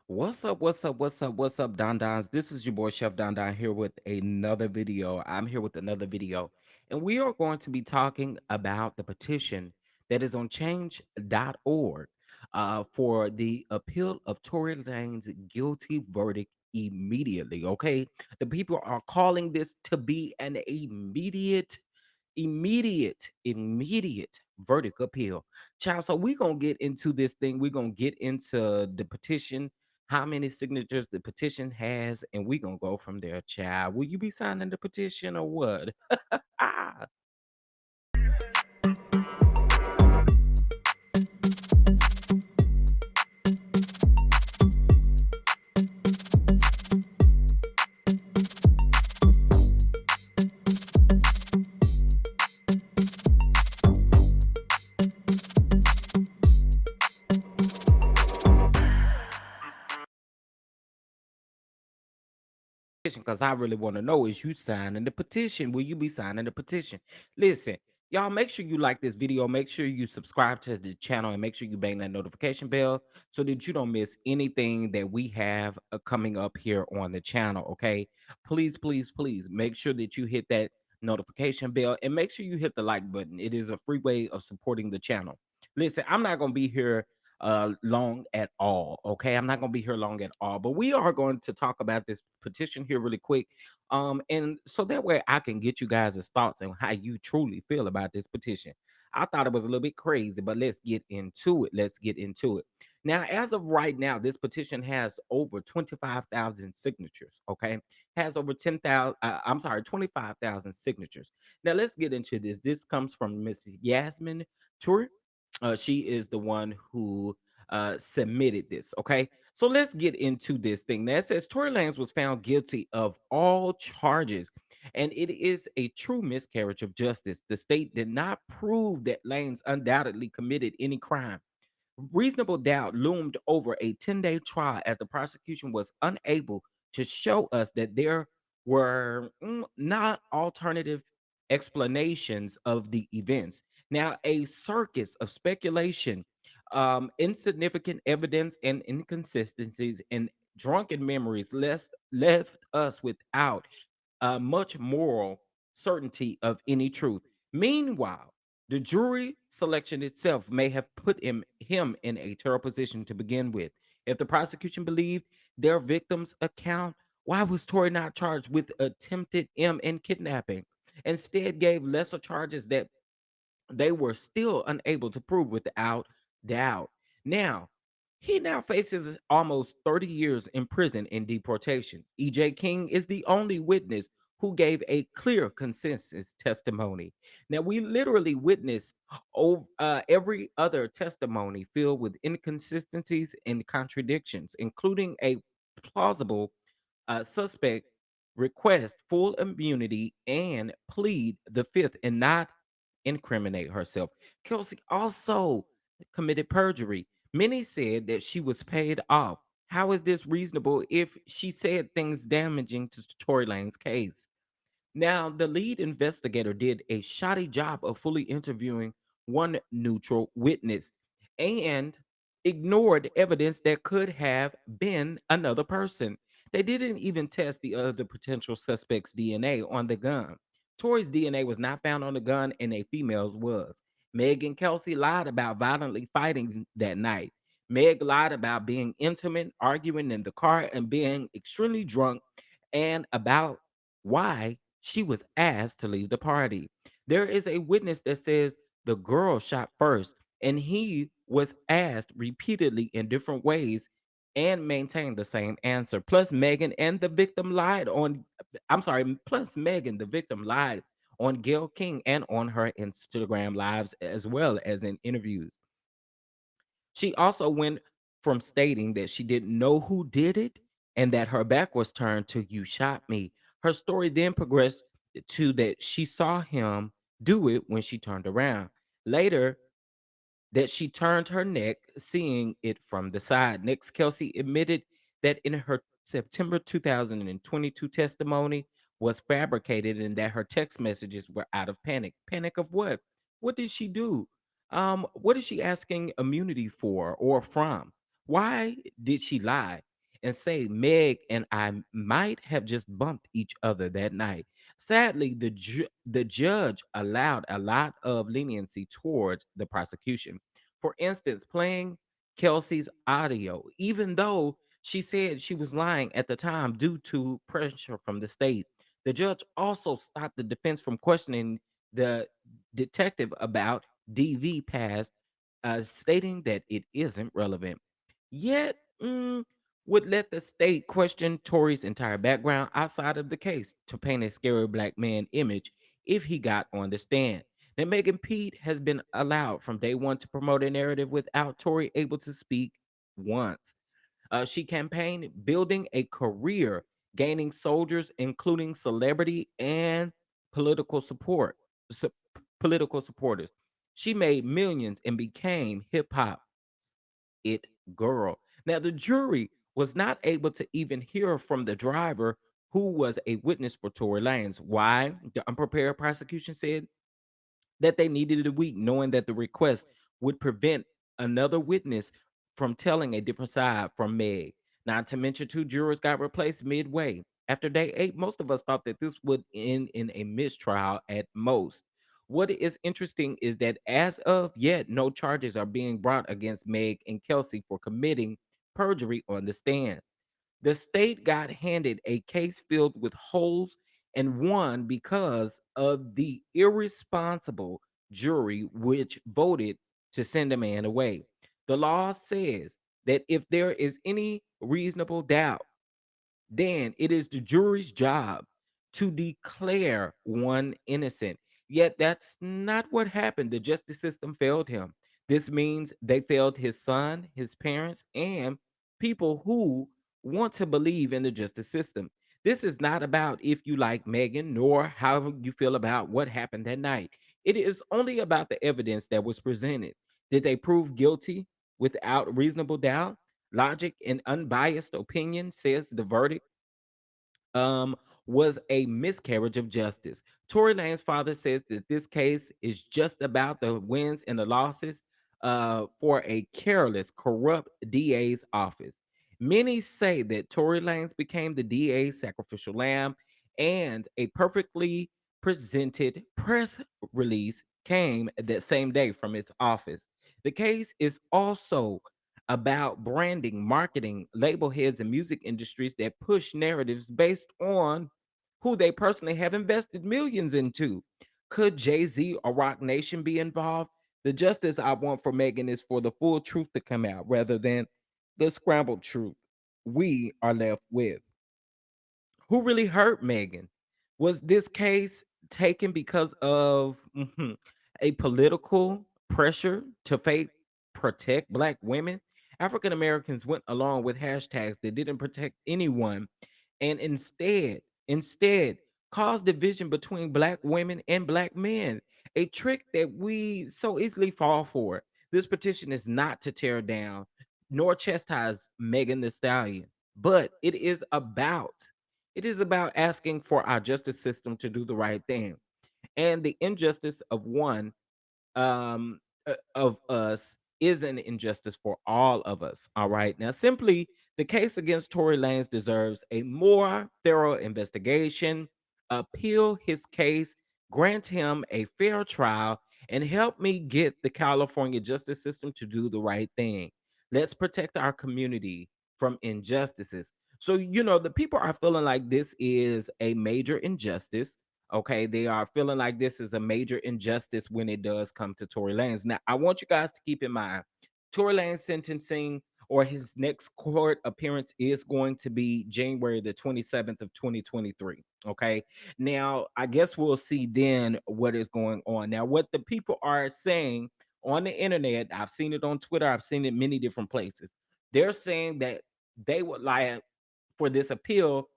What's up? What's up? What's up? What's up, Don Dons? This is your boy Chef Don Don here with another video. I'm here with another video, and we are going to be talking about the petition that is on change.org for the appeal of Tory Lane's guilty verdict immediately. Okay, the people are calling this to be an immediate verdict appeal. Child, so we're gonna get into this thing. We're gonna get into the petition, how many signatures the petition has, and we're gonna go from there, child. Will you be signing the petition or what? Ah. Because I really want to know, is you signing the petition? Will you be signing the petition? Listen, y'all, make sure you like this video, make sure you subscribe to the channel, and make sure you bang that notification bell so that you don't miss anything that we have coming up here on the channel. Okay, please, please, please make sure that you hit that notification bell and make sure you hit the like button. It is a free way of supporting the channel. Listen, I'm not gonna be here long at all. Okay, I'm not going to be here long at all, but we are going to talk about this petition here really quick, and so that way I can get you guys' thoughts on how you truly feel about this petition. I thought it was a little bit crazy, but let's get into it. Let's get into it. Now, as of right now, this petition has over 25,000 signatures. Okay, has over 10,000. I'm sorry, 25,000 signatures. Now, let's get into this. This comes from Miss Yasmin Tour. She is the one who submitted this. Okay, so let's get into this thing. That says Tory Lanez was found guilty of all charges, and it is a true miscarriage of justice. The state did not prove that Lanez undoubtedly committed any crime. Reasonable doubt loomed over a 10-day trial as the prosecution was unable to show us that there were not alternative explanations of the events. Now, a circus of speculation, insignificant evidence, and inconsistencies and drunken memories left us without much moral certainty of any truth. Meanwhile, the jury selection itself may have put him in a terrible position to begin with. If the prosecution believed their victim's account, why was Tory not charged with attempted and kidnapping? Instead, gave lesser charges that they were still unable to prove without doubt. Now, he now faces almost 30 years in prison and deportation. EJ King is the only witness who gave a clear consensus testimony. Now, we literally witnessed every other testimony filled with inconsistencies and contradictions, including a plausible suspect request full immunity and plead the fifth and not incriminate herself. Kelsey also committed perjury. Many said that she was paid off. How is this reasonable if she said things damaging to Tory Lane's case? Now, the lead investigator did a shoddy job of fully interviewing one neutral witness and ignored evidence that could have been another person. They didn't even test the other potential suspect's DNA on the gun. Tori's DNA was not found on the gun, and a female's was. Meg and Kelsey lied about violently fighting that night. Meg lied about being intimate, arguing in the car, and being extremely drunk, and about why she was asked to leave the party. There is a witness that says the girl shot first, and he was asked repeatedly in different ways and maintained the same answer. Plus, Megan and the victim lied on, I'm sorry, plus Megan, the victim lied on Gail King and on her Instagram lives as well as in interviews. She also went from stating that she didn't know who did it and that her back was turned to "you shot me." Her story then progressed to that she saw him do it when she turned around. Later, that she turned her neck, seeing it from the side. Next, Kelsey admitted that in her September 2022 testimony was fabricated and that her text messages were out of panic. Panic of what? What did she do? What is she asking immunity for or from? Why did she lie? and say Meg and I might have just bumped each other that night. Sadly, the judge allowed a lot of leniency towards the prosecution. For instance, playing Kelsey's audio, even though she said she was lying at the time due to pressure from the state. The judge also stopped the defense from questioning the detective about DV past, stating that it isn't relevant. Yet, would let the state question Tory's entire background outside of the case to paint a scary black man image if he got on the stand. Now, Megan Pete has been allowed from day one to promote a narrative without Tory able to speak once. She campaigned building a career, gaining soldiers, including celebrity and political support, su- political supporters. She made millions and became hip hop it girl. Now, the jury was not able to even hear from the driver who was a witness for Tory Lanez. Why? The unprepared prosecution said that they needed a week, knowing that the request would prevent another witness from telling a different side from Meg. Not to mention, two jurors got replaced midway. After day 8, most of us thought that this would end in a mistrial at most. What is interesting is that as of yet, no charges are being brought against Meg and Kelsey for committing perjury on the stand. The state got handed a case filled with holes and won because of the irresponsible jury which voted to send a man away. The law says that if there is any reasonable doubt, then it is the jury's job to declare one innocent. Yet that's not what happened. The justice system failed him. This means they failed his son, his parents, and people who want to believe in the justice system. This is not about if you like Megan nor how you feel about what happened that night. It is only about the evidence that was presented. Did they prove guilty without reasonable doubt? Logic and unbiased opinion says the verdict um, was a miscarriage of justice. Tory Lane's father says that this case is just about the wins and the losses for a careless, corrupt DA's office. Many say that Tory Lanez became the DA's sacrificial lamb, and a perfectly presented press release came that same day from its office. The case is also about branding, marketing, label heads, and music industries that push narratives based on who they personally have invested millions into. Could Jay-Z or Rock Nation be involved? The justice I want for Megan is for the full truth to come out rather than the scrambled truth we are left with. Who really hurt Megan? Was this case taken because of a political pressure to fake protect black women? African Americans went along with hashtags that didn't protect anyone and instead caused division between black women and black men, a trick that we so easily fall for. This petition is not to tear down nor chastise Megan the Stallion, but it is about asking for our justice system to do the right thing. And the injustice of one of us is an injustice for all of us. All right. Now, simply, the case against Tory Lanez deserves a more thorough investigation. Appeal his case, grant him a fair trial, and help me get the California justice system to do the right thing. Let's protect our community from injustices. So, the people are feeling like this is a major injustice. Okay, they are feeling like this is a major injustice when it does come to Tory Lanez. Now, I want you guys to keep in mind, Tory Lanez sentencing or his next court appearance is going to be January the 27th of 2023. Okay. Now, I guess we'll see then what is going on. Now, what the people are saying on the internet, I've seen it on Twitter, I've seen it many different places. They're saying that they would like for this appeal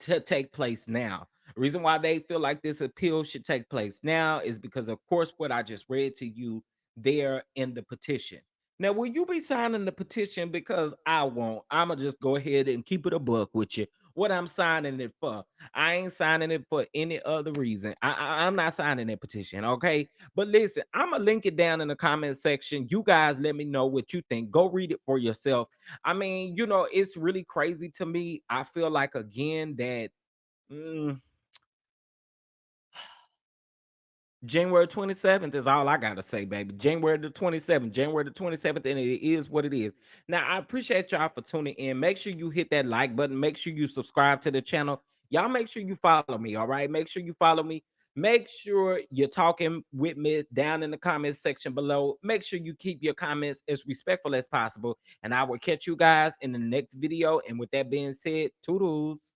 to take place now. The reason why they feel like this appeal should take place now is because, of course, what I just read to you there in the petition. Now, will you be signing the petition? Because I won't. I'ma just go ahead and keep it a buck with you. What I'm signing it for, I ain't signing it for any other reason. I'm not signing that petition, okay? But listen, I'ma link it down in the comment section. You guys, let me know what you think. Go read it for yourself. I mean, it's really crazy to me. I feel like again that. mm, January 27th is all I gotta say, baby. January the 27th, and it is what it is. Now, I appreciate y'all for tuning in. Make sure you hit that like button. Make sure you subscribe to the channel. Y'all make sure you follow me, all right? Make sure you follow me. Make sure you're talking with me down in the comment section below. Make sure you keep your comments as respectful as possible. And I will catch you guys in the next video. And with that being said, toodles.